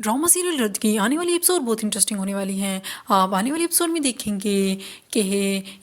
Drama serial रद्द की आने वाली एपिसोड बहुत इंटरेस्टिंग होने वाली हैं। आप आने वाली एपिसोड में देखेंगे कि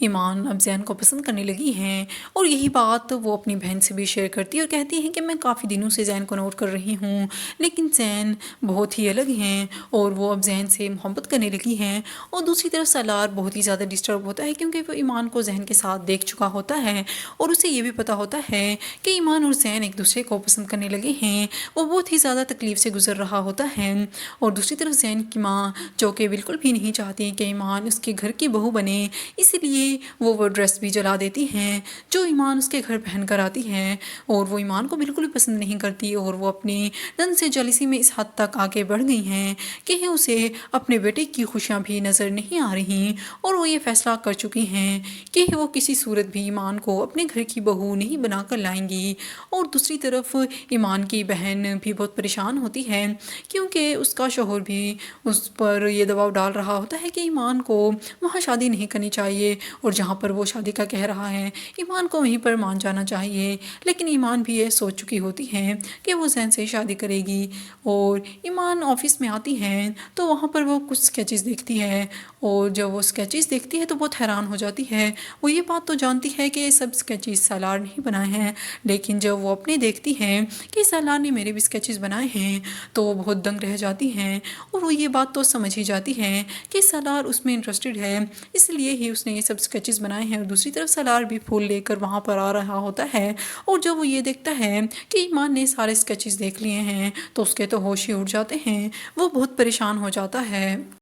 ईमान अब जैन को पसंद करने लगी हैं और यही बात वो अपनी बहन से भी शेयर करती है और कहती हैं कि मैं काफ़ी दिनों से जैन को नोट कर रही हूँ, लेकिन जैन बहुत ही अलग हैं और वो अब जैन से मोहब्बत करने लगी हैं। और दूसरी तरफ सालार बहुत ही ज़्यादा डिस्टर्ब होता है क्योंकि वो ईमान को जैन के साथ देख चुका होता है और उसे ये भी पता होता है कि ईमान और जैन एक दूसरे को पसंद करने लगे हैं। वो बहुत ही ज़्यादा तकलीफ़ से गुजर रहा होता है। और दूसरी तरफ जैन की माँ जो कि बिल्कुल भी नहीं चाहती कि ईमान उसके घर की बहू बने, इसलिए वो ड्रेस भी जला देती हैं जो ईमान उसके घर पहन कर आती है और वो ईमान को बिल्कुल भी पसंद नहीं करती और वो अपने तन से जलिसी में इस हद तक आगे बढ़ गई हैं कि उसे अपने बेटे की खुशियाँ भी नज़र नहीं आ रही और वो ये फ़ैसला कर चुकी हैं कि वो किसी सूरत भी ईमान को अपने घर की बहू नहीं बना कर लाएंगी। और दूसरी तरफ ईमान की बहन भी बहुत परेशान होती है क्योंकि उसका शौहर भी उस पर ये दबाव डाल रहा होता है कि ईमान को वहाँ शादी नहीं करनी चाहिए और जहाँ पर वो शादी का कह रहा है ईमान को वहीं पर मान जाना चाहिए। लेकिन ईमान भी ये सोच चुकी होती है कि वो जैन से शादी करेगी। और ईमान ऑफिस में आती है तो वहाँ पर वो कुछ स्केचेस देखती है और जब वो स्केचेस देखती है तो बहुत हैरान हो जाती है। वो ये बात तो जानती है कि ये सब स्केचेस सालार नहीं बनाए हैं, लेकिन जब वो अपने देखती है कि सालार ने मेरे भी स्केचेस बनाए हैं तो वो बहुत दंग रह जाती हैं। और वो ये बात तो समझ ही जाती है कि सालार उसमें इंटरेस्टेड है, इसलिए ही उसने ये सब स्केचेस बनाए हैं। और दूसरी तरफ सालार भी फूल लेकर वहाँ पर आ रहा होता है और जब वो ये देखता है कि ईमान ने सारे स्केचेस देख लिए हैं तो उसके तो होश ही उड़ जाते हैं। वो बहुत परेशान हो जाता है।